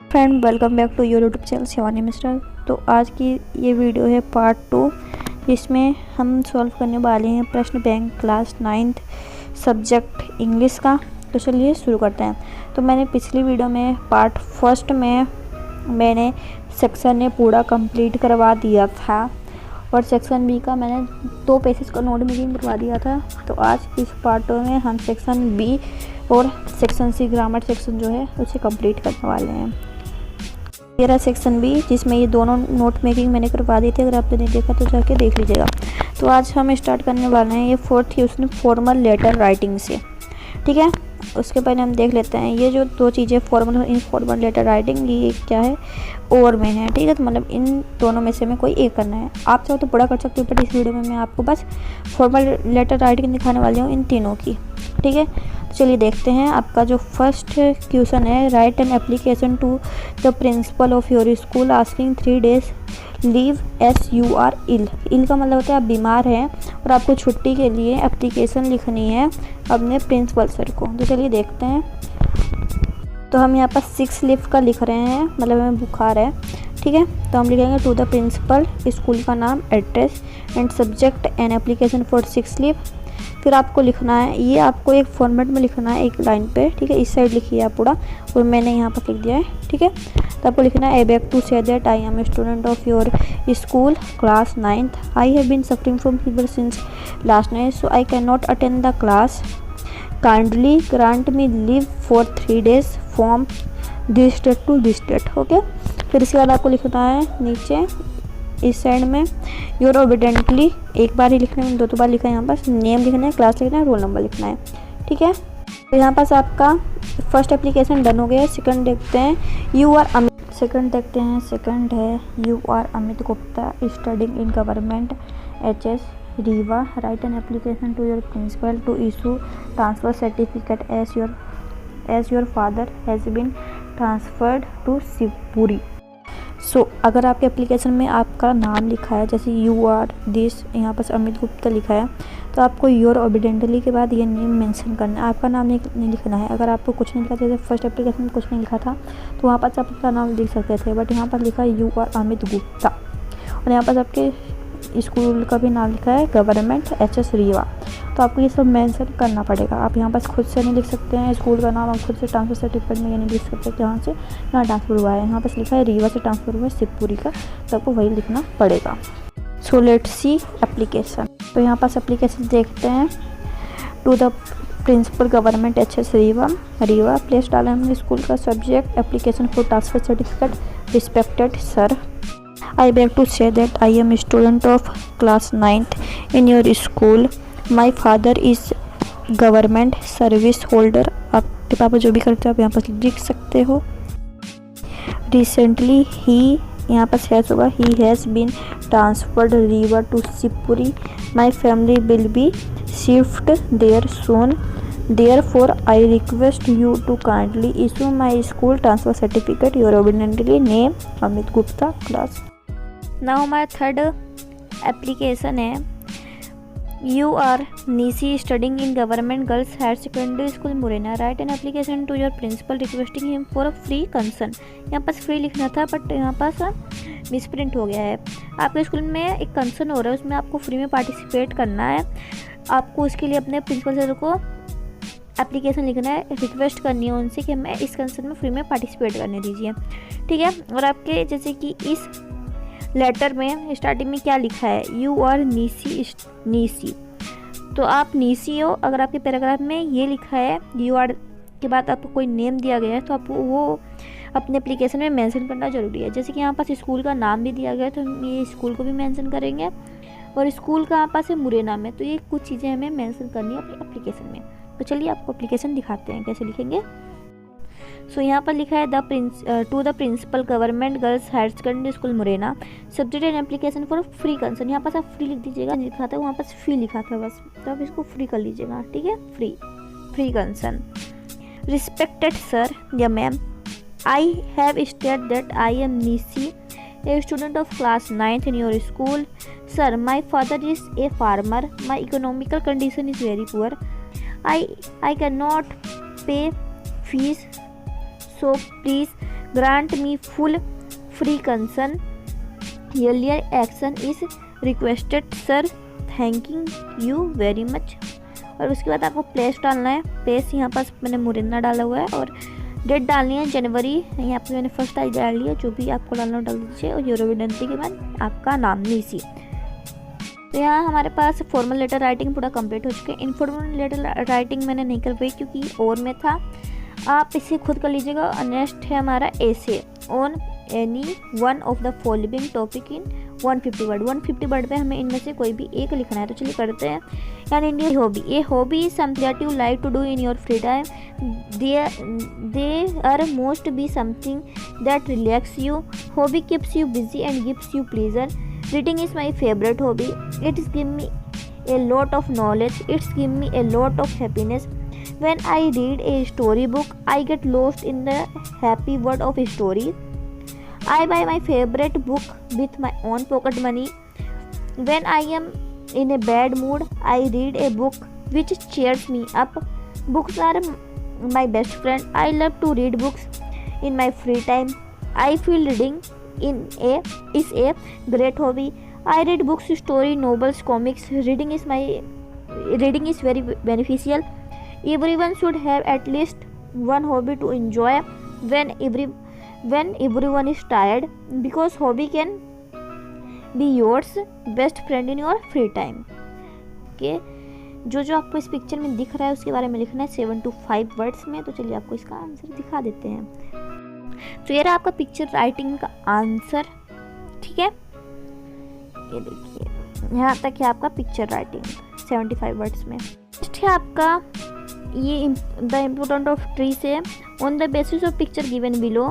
Friend, welcome back to your YouTube channel Shivani Mishra. तो आज की ये वीडियो है पार्ट 2, जिसमें हम सॉल्व करने वाले हैं प्रश्न bank class 9th subject English का। तो चलिए शुरू करते हैं। तो मैंने पिछली वीडियो में पार्ट फर्स्ट में मैंने सेक्शन ने पूरा कंप्लीट करवा दिया था और सेक्शन बी का मैंने 2 पेजेस का नोट मेकिंग करवा दिया था। तो आज इस पार्ट में हम सेक्शन बी और सेक्शन सी ग्रामर सेक्शन जो है उसे कंप्लीट करने वाले हैं। मेरा सेक्शन बी, जिसमें ये दोनों नोट मेकिंग मैंने करवा दी थी। अगर आपने नहीं देखा तो जाके देख लीजिएगा। तो आज हम स्टार्ट करने वाले हैं ये 4th यूजन फॉर्मल लेटर राइटिंग से। ठीक है, उसके पहले हम देख लेते हैं ये जो 2 चीज़ें फॉर्मल और इनफॉर्मल लेटर राइटिंग, ये क्या है और में है। ठीक है, तो मतलब इन दोनों में से हमें कोई एक करना है। आप चाहो तो पूरा कर सकते हो, बट इस वीडियो में मैं आपको बस फॉर्मल लेटर राइटिंग दिखाने वाली हूँ इन तीनों की। ठीक है, तो चलिए देखते हैं। आपका जो फर्स्ट क्वेश्चन है, write an application to the principal of your school asking 3 days leave as you are ill. Ill का मतलब होता है आप बीमार हैं और आपको छुट्टी के लिए एप्लीकेशन लिखनी है अपने प्रिंसिपल सर को। तो चलिए देखते हैं। तो हम यहाँ पर 6 लीव का लिख रहे हैं, मतलब हमें बुखार है। ठीक है, तो हम लिखेंगे टू द प्रिंसिपल, स्कूल का नाम, address and subject an application for 6 leave. फिर आपको लिखना है, ये आपको एक फॉर्मेट में लिखना है एक लाइन पे। ठीक है, इस साइड लिखिए आप पूरा और मैंने यहाँ पर लिख दिया है। ठीक है, तो आपको लिखना है I beg to say that I am a student of your school class 9th। I have been suffering from fever since last night so I can not attend the class. Kindly grant me leave for 3 days from this date to this date. Okay, फिर इसके बाद आपको लिखना है नीचे इस side में your obediently, एक बार ही लिखना है, 2 बार लिखना है। यहाँ पर नेम लिखना है, क्लास लिखना है, रोल नंबर लिखना है। ठीक है, तो यहाँ पास आपका फर्स्ट एप्लीकेशन डन हो गया है। सेकंड देखते हैं, यू आर अमित। सेकंड देखते हैं, सेकंड है you are Amit Gupta studying in government HS Rewa. Write an application to your principal to issue transfer certificate as your father has been transferred to Shivpuri. So अगर आपके एप्लीकेशन में आपका नाम लिखा है, जैसे यू आर दिस, यहाँ पर अमित गुप्ता लिखा है, तो आपको योर ओबिडेंटली के बाद ये नेम मेंशन करना है। आपका नाम नहीं लिखना है। अगर आपको कुछ नहीं लिखा, जैसे फर्स्ट एप्लीकेशन में कुछ नहीं लिखा था तो वहाँ पर आप अपना नाम लिख सकते थे, बट यहाँ पर लिखा है यू आर अमित गुप्ता और यहाँ पर आपके स्कूल का भी नाम लिखा है गवर्नमेंट HS रीवा। तो आपको ये सब मेंशन करना पड़ेगा। आप यहाँ पर खुद से नहीं लिख सकते हैं स्कूल का नाम, आप खुद से ट्रांसफर सर्टिफिकेट में ये नहीं लिख सकते जहाँ से यहाँ ट्रांसफ़र हुआ है। यहाँ पर लिखा है रीवा से ट्रांसफ़र हुआ है शिवपुरी का, तो आपको वही लिखना पड़ेगा। So let's see application. तो यहाँ पास एप्लीकेशन देखते हैं, to the principal government HS Rewa place डाला हमने स्कूल का, subject application for transfer certificate respected sir. I beg to say that I am a student of class 9th in your school. My father is government service holder. आपके पापा जो भी करते हो आप यहाँ पर लिख सकते हो। Recently he, यहाँ पर हैज़ होगा, he has been transferred Riva to Shivpuri. My family will be shift there soon. Therefore I request you to kindly issue my school transfer certificate. Your obediently name Amit Gupta, class। Now हमारा third application है, you are नीसी studying in government girls higher secondary school Morena. Write an application to your principal requesting him for a free concern. यहाँ पास free लिखना था but यहाँ पास misprint हो गया है। आपके स्कूल में एक कंसर्न हो रहा है, उसमें आपको फ्री में पार्टिसिपेट करना है। आपको उसके लिए अपने प्रिंसिपल सर को एप्लीकेशन लिखना है, रिक्वेस्ट करनी है उनसे कि हमें इस कंसर्न में फ्री में पार्टिसिपेट करने दीजिए। ठीक है, और आपके जैसे कि इस लेटर में स्टार्टिंग में क्या लिखा है, यू आर नीसी, तो आप नीसी हो। अगर आपके पैराग्राफ में ये लिखा है यू आर के बाद आपको कोई नेम दिया गया है तो आपको वो अपने एप्लीकेशन में मेंशन करना ज़रूरी है। जैसे कि यहाँ पास स्कूल का नाम भी दिया गया है तो हम ये स्कूल को भी मेंशन करेंगे और स्कूल का यहाँ पास है मुरैना में, तो ये कुछ चीज़ें हमें मेंशन करनी है अपने एप्लीकेशन में। तो चलिए आपको एप्लीकेशन दिखाते हैं कैसे लिखेंगे। सो यहाँ पर लिखा है to the principal government girls higher secondary school Morena, subject and application for free concern. यहाँ पास आप फ्री लिख दीजिएगा, लिखा था वहाँ पास फ्री लिखा था बस, तो आप इसको फ्री कर लीजिएगा। ठीक है, फ्री कंसर्न। रिस्पेक्टेड सर या ma'am, I have state that I M नीसी a student of class 9th in your school. Sir, my father is a farmer. My economical condition is very poor. I cannot pay fees, so please grant me full free concern, earlier action is requested sir, thanking you very much. और उसके बाद आपको place डालना है। Place यहाँ पर मैंने मुरिन्ना डाला हुआ है और डेट डालनी है जनवरी, यहाँ पे मैंने फर्स्ट तारीख डाल लिया, जो भी आपको डालना डाल दीजिए। और यूरो विडेंटी के बाद आपका नाम नीसी। तो यहाँ हमारे पास फॉर्मल लेटर राइटिंग पूरा कंप्लीट हो चुका है। इनफॉर्मल लेटर राइटिंग मैंने नहीं करवाई क्योंकि और में था, आप इसे खुद कर लीजिएगा। नेक्स्ट है हमारा essay on any one of the following topic in 150 word. 150 word पे हमें इनमें से कोई भी एक लिखना है। तो चलिए करते हैं। यानी Indian hobby, a hobby is something that you like to do in your free time, they are most be something that relax you, hobby keeps you busy and gives you pleasure, reading is my favourite hobby, it is give me a lot of knowledge, it's give me a lot of happiness, when I read a story book I get lost in the happy world of story, I buy my favorite book with my own pocket money, when I am in a bad mood I read a book which cheers me up, books are my best friend, I love to read books in my free time, I feel reading is a great hobby, I read books, story, novels, comics. Reading is very beneficial. Everyone should have at least one hobby to enjoy when everyone is tired, because hobby can be yours best friend in your free time. Okay, जो आपको इस picture में दिख रहा है उसके बारे में लिखना है 7 to 5 वर्ड्स में। तो चलिए आपको इसका आंसर दिखा देते हैं। तो ये रहा आपका पिक्चर राइटिंग का आंसर। ठीक है, ये देखिए यहाँ तक है आपका पिक्चर राइटिंग 75 वर्ड्स में। नेक्स्ट है आपका ये द इम्पोर्टेंट ऑफ ट्रीज है। On the basis of picture given below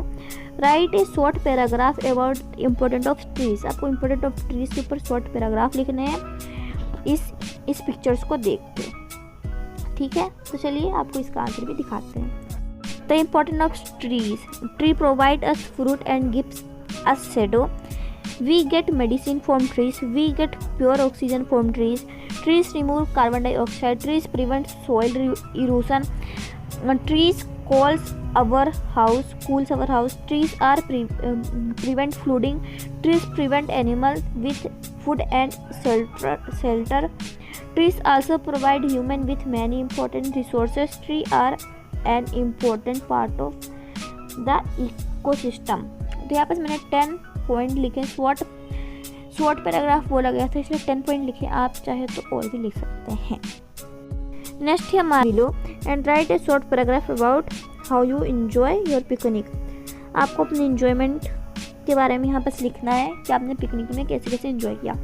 right A short paragraph about important of trees. आपको इम्पोर्टेंट ऑफ ट्रीज के ऊपर शॉर्ट पैराग्राफ लिखने हैं इस पिक्चर्स को देख के। ठीक है, तो चलिए आपको इसका आंसर भी दिखाते हैं। The important of trees, tree provide us fruit and gives us shadow, we get medicine from trees, we get pure oxygen from trees, trees remove carbon dioxide, trees prevent soil erosion, trees cools our house, trees are prevent flooding, trees prevent animals with food and shelter, trees also provide human with many important resources, trees are an important part of the ecosystem। तो यहाँ पर मैंने 10 point लिखे। Short paragraph बोला गया था इसलिए 10 point लिखे, आप चाहे तो और भी लिख सकते हैं। नेक्स्ट है हमारा below and right A short paragraph about how you enjoy your picnic. आपको अपने एंजॉयमेंट के बारे में यहाँ पर लिखना है कि आपने पिकनिक में कैसे कैसे एंजॉय किया।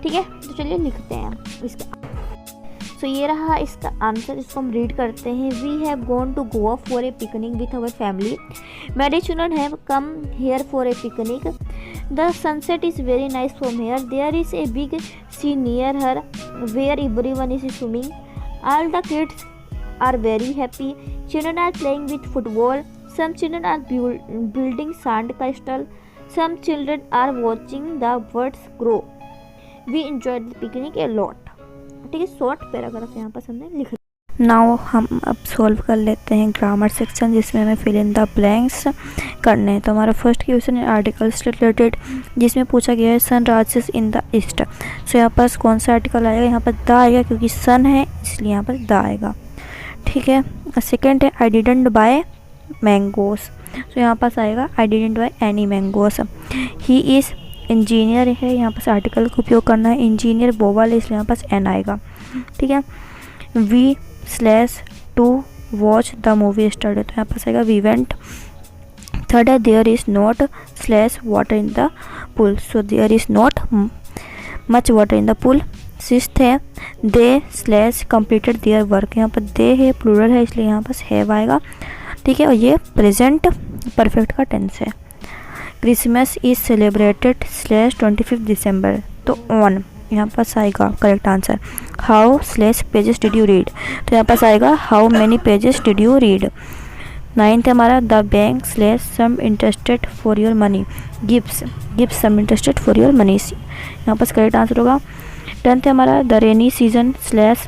ठीक है, तो चलिए लिखते हैं इसका। तो ये रहा इसका आंसर, इसको हम रीड करते हैं। We have gone to Goa for a picnic with our family, मेरी children have come here for a picnic, the sunset is very nice from here, there is a big sea near here where everyone is swimming, all the kids are very happy, children are playing with football, some children are building sand castle, some children are watching the birds grow, we enjoy the picnic a lot. ठीक है, short paragraph यहाँ पर हमने लिख दिया। Now हम अब solve कर लेते हैं ग्रामर सेक्शन, जिसमें हमें फिल इन द ब्लैंक्स करने हैं। तो हमारा फर्स्ट क्वेश्चन है आर्टिकल्स रिलेटेड, जिसमें पूछा गया है sun rises in the east. So यहाँ पर कौन सा आर्टिकल आएगा, यहाँ पर द आएगा क्योंकि सन है इसलिए यहाँ पर द आएगा। ठीक है, सेकेंड है आई डिडंट बाय मैंगोस। सो यहाँ पास आएगा I didn't by any mangoes. He is engineer है, यहाँ पास आर्टिकल का उपयोग करना है, इंजीनियर बोवल है इसलिए यहाँ पास एन आएगा। ठीक है, we slash to watch the movie start, तो यहाँ पास आएगा वी वेंट। थर्ड है there is not slash water in the pool, so there is not much water in the pool. Sixth है they slash completed their work, यहाँ पर दे है plural है इसलिए यहाँ पास हैव आएगा। ठीक है, और ये प्रेजेंट परफेक्ट का टेंस है। Christmas is celebrated slash 25 December, तो ऑन यहाँ पास आएगा correct answer. How slash pages did you read, तो यहाँ पास आएगा how many pages did you read. Ninth है हमारा the bank slash some interested for your money, gives some interested for your money, यहाँ पास करेक्ट आंसर होगा। 10th है हमारा the rainy season slash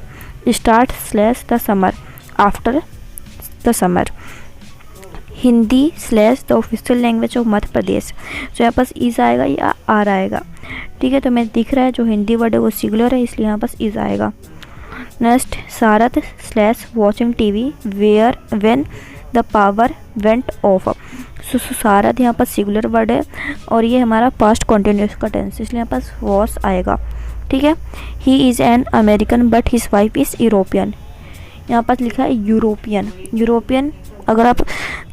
start slash the summer after the summer, Hindi slash the official language of Madhya Pradesh. तो यहाँ पास is आएगा या आर आएगा, ठीक है। तो मैं दिख रहा है जो हिंदी वर्ड है वो सिंगुलर है, इसलिए यहाँ पास इज आएगा। Next, Sarath slash watching TV where when the power went off. So Sarath यहाँ पास सिंगुलर वर्ड है और ये हमारा पास्ट कॉन्टिन्यूस का टेंस, इसलिए यहाँ पास वॉस आएगा, ठीक है। He is an American but his wife is European. यहाँ पास लिखा है यूरोपियन। यूरोपियन अगर आप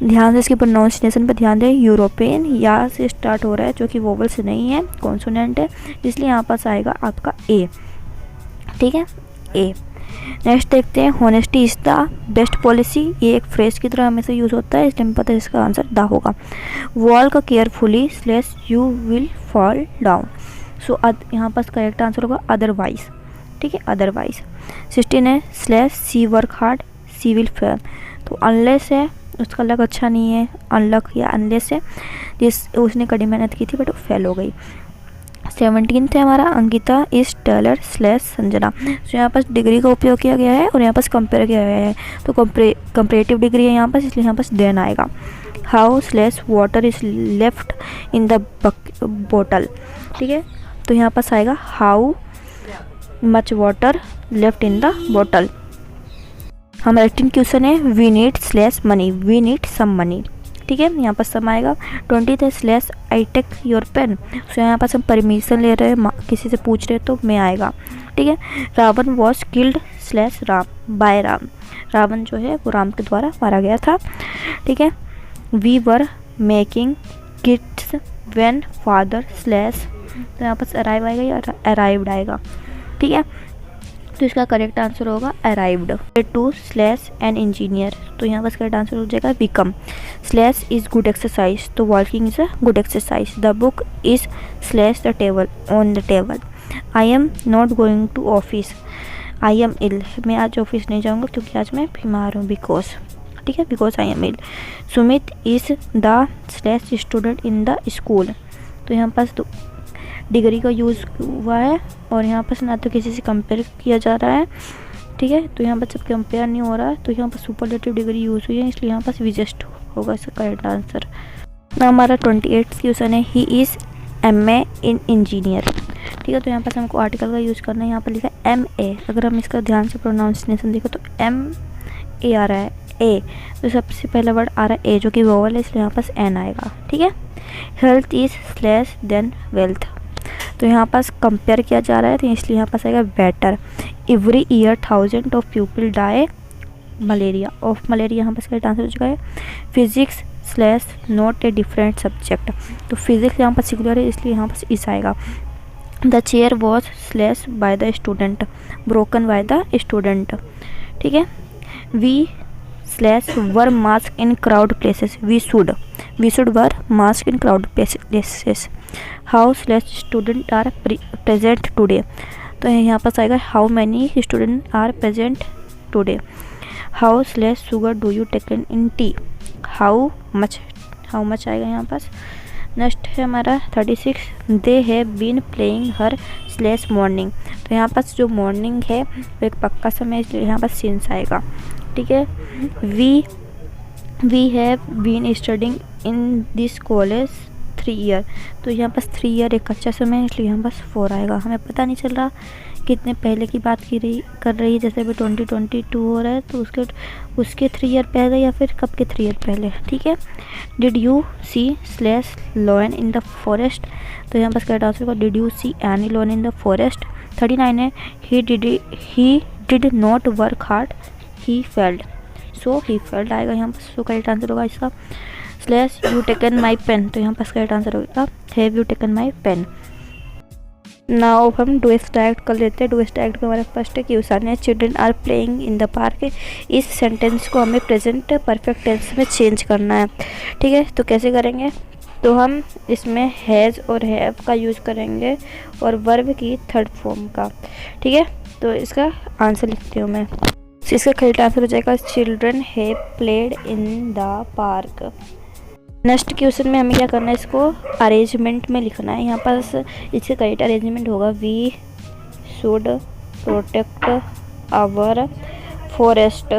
ध्यान से इसके प्रोनाउंसिएशन पर ध्यान दें, यूरोपियन या से स्टार्ट हो रहा है जो कि वोवल से नहीं है, कॉन्सोनेंट है, इसलिए यहाँ पास आएगा आपका ए, ठीक है, ए। नेक्स्ट देखते हैं, honesty is the best policy. ये एक फ्रेज की तरह हमेशा यूज़ होता है, इसलिए हमें पता है इसका आंसर द होगा। Walk carefully slash you will fall down. So यहाँ पास करेक्ट आंसर होगा अदरवाइज, ठीक है, अदरवाइज। 16 है slash she work hard she will fail. तो अनलेस है, उसका लक अच्छा नहीं है, अनलक या अनलेस है, जिस उसने कड़ी मेहनत की थी बट वो फेल हो गई। 17 है हमारा Ankita is taller slash Sanjana. तो यहाँ पास डिग्री का उपयोग किया गया है और यहाँ पास कंपेयर किया गया है, तो कंपेरेटिव डिग्री है यहाँ पास, इसलिए यहाँ पास देन आएगा। How slash water is left in the बोतल, ठीक है। तो यहाँ पास आएगा how much water left in the बोतल। हमारा 18 क्वेश्चन है we need slash money we need some money, ठीक है, यहाँ पास सम आएगा। 20 है slash I take your pen. So यहाँ पास हम परमिशन ले रहे हैं, किसी से पूछ रहे तो मैं आएगा, ठीक है। Ravana was killed slash Ram by Ram. Ravana जो है वो राम के द्वारा मारा गया था, ठीक है। We were making gifts when father slash, तो यहाँ पास अराइव आएगा या अराइव्ड आएगा, ठीक है। तो इसका करेक्ट आंसर होगा अराइव्ड। 2 slash an engineer. तो यहाँ पास करेक्ट आंसर हो जाएगा become. Slash is good exercise, तो walking is a good exercise. The book is slash the table on the table. I am not going to office, I am ill. मैं आज office नहीं जाऊँगा क्योंकि आज मैं बीमार हूँ, बिकॉज, ठीक है, because I am ill. Sumit is the slash student in the school. तो यहाँ पास डिग्री का यूज़ हुआ है और यहाँ पर ना तो किसी से कंपेयर किया जा रहा है, ठीक है। तो यहाँ पर जब कंपेयर नहीं हो रहा है तो यहाँ पर सुपरलेटिव डिग्री यूज़ हुई है, इसलिए यहाँ पर विजेस्ट होगा इसका करेक्ट आंसर। ना हमारा 28 क्वेश्चन है he is MA in engineer, ठीक है। तो यहाँ पर हमको आर्टिकल का यूज़ करना है, यहाँ पर लिखा है MA। अगर हम इसका ध्यान से प्रोनाउंसिएशन देखो तो MA आ रहा है, ए। तो सबसे पहला वर्ड आ रहा है ए जो कि वोवल है, इसलिए यहाँ पास एन आएगा, ठीक है। Health is slash than wealth. तो यहाँ पास कंपेयर किया जा रहा है, तो इसलिए यहाँ पास आएगा better. Every year 1000 of people die malaria of malaria, यहाँ पास करेक्ट आंसर हो चुका है। Physics slash not a different subject. तो फिजिक्स यहाँ पर सिंगुलर है, इसलिए यहाँ पास इस आएगा। The chair was slash by the student, broken by the student, ठीक है। We slash wear mask in crowd places, we should wear mask in crowd places. How slash student are present today. तो यहाँ पास आएगा how many student are present today. How slash sugar do you taken in tea, how much आएगा यहाँ पास। Next है हमारा 36 they have been playing her slash morning. तो यहाँ पास जो मॉर्निंग है वो एक पक्का समय, इसलिए यहाँ पास सिंस आएगा, ठीक है। We have been studying in this college 3 year. तो यहाँ पास 3 ईयर एक कच्चा समय है, इसलिए यहाँ पास 4 आएगा। हमें पता नहीं चल रहा कितने पहले की बात कर रही है, जैसे अभी 2022 हो रहा है तो उसके 3 ईयर पहले या फिर कब के 3 ईयर पहले, ठीक है। Did you see slash lion in the forest. तो यहाँ पास करेक्ट आंसर होगा did you see any lion in the forest. 39 है he did not work hard he failed. So he failed आएगा यहाँ पर, सो करेक्ट आंसर होगा इसका। Slash you taken my pen. तो यहाँ पर करेक्ट आंसर होगा have you taken my pen. Now हम डू एक्सट्रैक्ट कर लेते हैं। डू एक्सट्रैक्ट का हमारा फर्स्ट क्वेश्चन है children are playing in the park. इस सेंटेंस को हमें प्रेजेंट परफेक्ट टेंस में चेंज करना है, ठीक है। तो कैसे करेंगे, तो हम इसमें हैज़ और हैव का यूज़ करेंगे और वर्ब की थर्ड फॉर्म का, ठीक है। तो इसका आंसर लिखती हूँ मैं। तो इसका करेक्ट आंसर हो जाएगा children have played in the park. Next question में हमें क्या करना है, इसको अरेंजमेंट में लिखना है। यहाँ पास इसका करेक्ट अरेंजमेंट होगा we should protect our forest.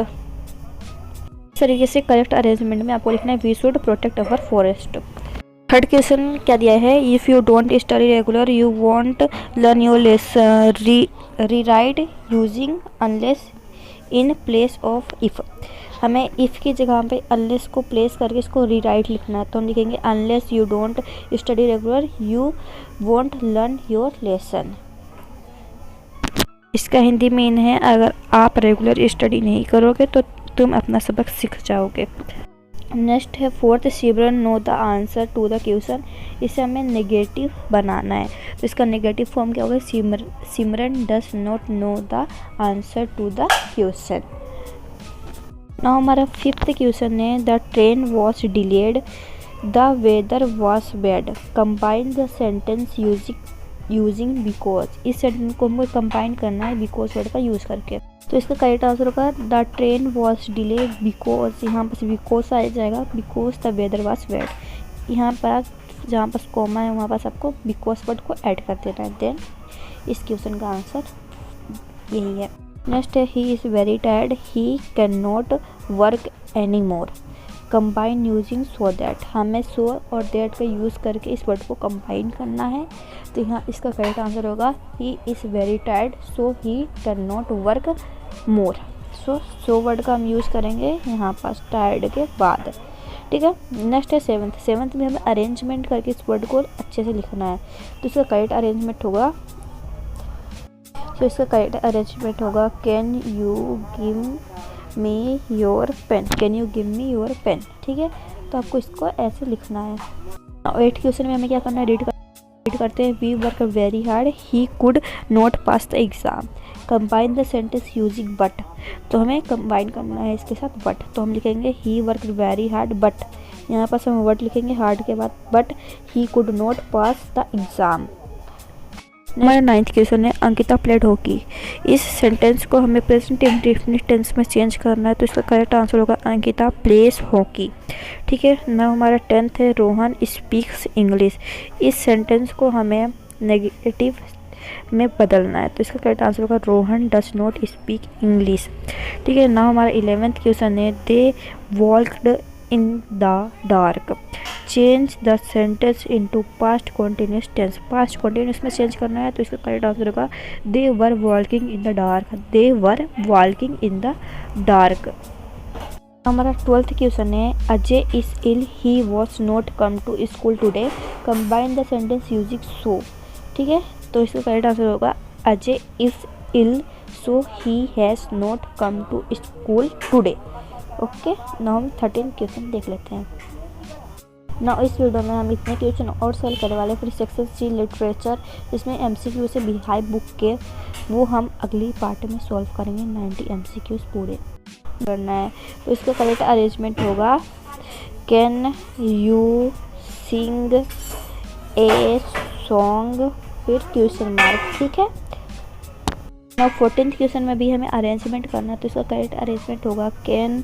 इस तरीके से करेक्ट अरेंजमेंट में आपको लिखना है we should protect our forest. Third question क्या दिया है, if you don't study regular you won't learn your lesson, rewrite using unless in place of if. हमें इफ़ की जगह पे अनलेस को प्लेस करके इसको रीराइट लिखना है, तो हम लिखेंगे unless you don't study regular you won't learn your lesson. इसका हिंदी मीन है अगर आप रेगुलर स्टडी नहीं करोगे तो तुम अपना सबक सीख जाओगे। नेक्स्ट है fourth, Simran know the answer to the question. इसे हमें नेगेटिव बनाना है, तो इसका नेगेटिव फॉर्म क्या होगा, Simran does not know the answer to the question. Now हमारा फिफ्थ क्वेश्चन है the train was delayed the weather was bad, combine the sentence using because. इस सेंटेंस को हमको कंबाइन करना है बिकॉज वर्ड का यूज़ करके। तो इसका करेक्ट आंसर होगा the train was delay because, यहाँ पर बिकॉज आ जाएगा, because the weather was bad. यहाँ पर जहाँ पर कॉमा है वहाँ पर आपको बिकॉज वर्ड को ऐड कर देना है, देन इस क्वेश्चन का आंसर यही है। नेक्स्ट है he is very tired he can not work any more, combine using so that. हमें सो और दैट का यूज़ करके इस वर्ड को कंबाइन करना है, तो यहाँ इसका करेक्ट आंसर होगा he is very tired so he can not work more. So word का हम यूज़ करेंगे यहाँ पास टायर्ड के बाद, ठीक है। नेक्स्ट है सेवन्थ में हमें अरेंजमेंट करके इस वर्ड को अच्छे से लिखना है, तो इसका करेक्ट अरेंजमेंट होगा, तो इसका करेक्ट अरेंजमेंट होगा can you give me your pen, can you give me your pen, ठीक है। तो आपको इसको ऐसे लिखना है। 8 क्वेश्चन में हमें क्या करना है, रीड करते हैं we work very hard he could not pass the exam, combine the sentence using but. तो हमें कंबाइन करना है इसके साथ बट, तो हम लिखेंगे ही वर्क वेरी हार्ड बट, यहाँ पर हम वर्ड लिखेंगे हार्ड के बाद but he could not pass the exam. हमारा 9th क्वेश्चन है अंकिता प्लेड हॉकी। इस सेंटेंस को हमें प्रेजेंट इंडेफिनिट टेंस में चेंज करना है, तो इसका करेक्ट आंसर होगा अंकिता प्लेस हॉकी, ठीक है। ना हमारा 10th है रोहन स्पीक्स इंग्लिश। इस सेंटेंस को हमें नेगेटिव में बदलना है, तो इसका करेक्ट आंसर होगा Rohan does not speak English, ठीक है। ना हमारा 11th क्वेश्चन है they walked in the dark, change the sentence into past continuous tense. Past continuous में चेंज करना है, तो इसका करेक्ट आंसर होगा they were walking in the dark, they were walking in the dark. हमारा 12th question है Ajay is ill he was not come to school today, combine the sentence using सो, ठीक है। तो इसका करेक्ट आंसर होगा Ajay is ill so he has not come to school today, okay. Now हम 13 question देख लेते हैं। ना इस वीडियो में हम इतने क्वेश्चन और सॉल्व करने वाले, फिर सेक्शन सी लिटरेचर जिसमें MCQ से बिहाइव बुक के, वो हम अगली पार्ट में सॉल्व करेंगे। 90 MCQs पूरे करना है, तो इसका करेक्ट अरेंजमेंट होगा can you sing a song फिर क्वेश्चन मार्क, ठीक है। ना 14th क्वेश्चन में भी हमें अरेंजमेंट करना है, तो इसका करेक्ट अरेंजमेंट होगा can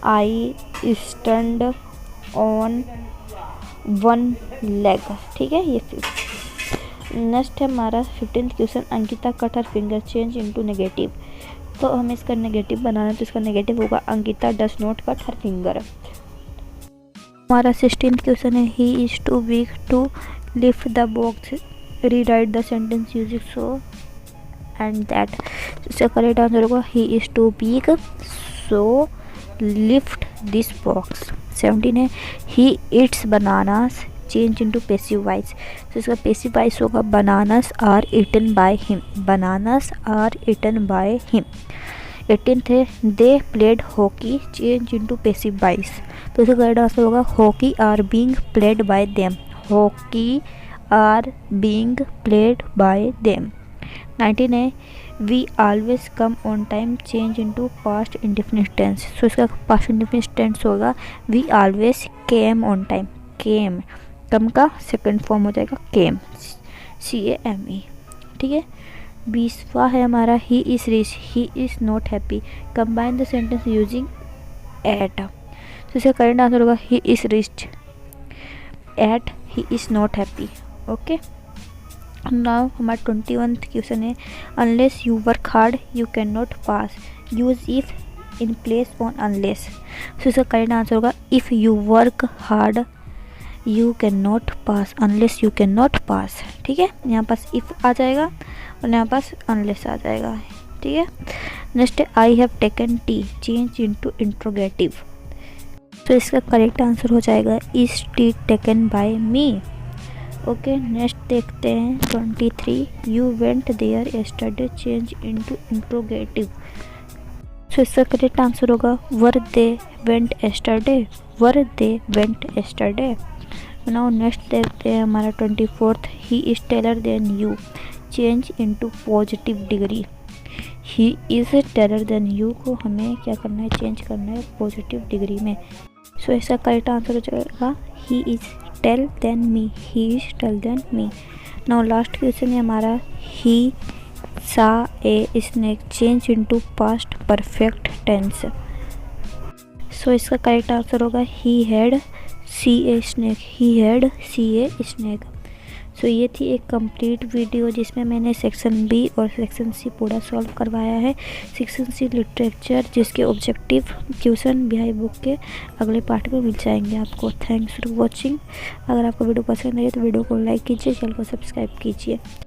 I stand on one leg, ठीक है। ये नेक्स्ट है हमारा 15th question Ankita cut her finger change into negative. तो हमें इसका नेगेटिव बनाना है, तो इसका नेगेटिव होगा Ankita does not cut her finger. हमारा 16th क्वेश्चन है he is too weak to lift the box, rewrite the sentence using so and that. इसका करेक्ट आंसर होगा he is too weak so lift this box. 17 है he eats bananas change into passive voice, तो इसका passive voice होगा bananas are eaten by him, bananas are eaten by him. 18th है they played hockey change into passive voice, तो इसका correct answer होगा hockey are being played by them, hockey are being played by them. 19 है we always come on time change into past indefinite tense, so इसका past indefinite tense होगा we always came on time, came come का second form हो जाएगा केम, CAME, ठीक है। 20वां है हमारा he is rich he is not happy, combine the sentence using yet, तो इसका करेक्ट आंसर होगा he is rich yet he is not happy, okay. Now हमारा 21th क्वेश्चन है unless you work hard you can not pass, use if in place on unless. तो इसका correct answer होगा if you work hard you can not pass unless you can not pass. ठीक है, यहाँ पास if आ जाएगा और यहाँ पास अनलेस आ जाएगा। ठीक है, next I have taken tea change into interrogative. तो इसका करेक्ट आंसर हो जाएगा is tea taken by me. Okay, next देखते हैं 23 you went there yesterday change into interrogative. तो इसका करेक्ट आंसर होगा were they went yesterday, were they went yesterday. Now next देखते हैं हमारा 24 he is taller than you change into positive degree. He is taller than you को हमें क्या करना है, चेंज करना है पॉजिटिव डिग्री में। सो इसका करेक्ट आंसर हो जाएगा he is tell than me, he is tell than me. Now last question है हमारा he saw a snake change into past perfect tense. So इसका करेक्ट आंसर होगा he had see a snake, he had see a snake. So ये थी एक complete video जिसमें मैंने section B और सेक्शन सी पूरा सॉल्व करवाया है। सेक्शन सी लिटरेचर जिसके ऑब्जेक्टिव क्वेश्चन बिहाई बुक के अगले पार्ट में मिल जाएंगे आपको। Thanks for watching. अगर आपको वीडियो पसंद आई तो वीडियो को लाइक कीजिए, चैनल को सब्सक्राइब कीजिए।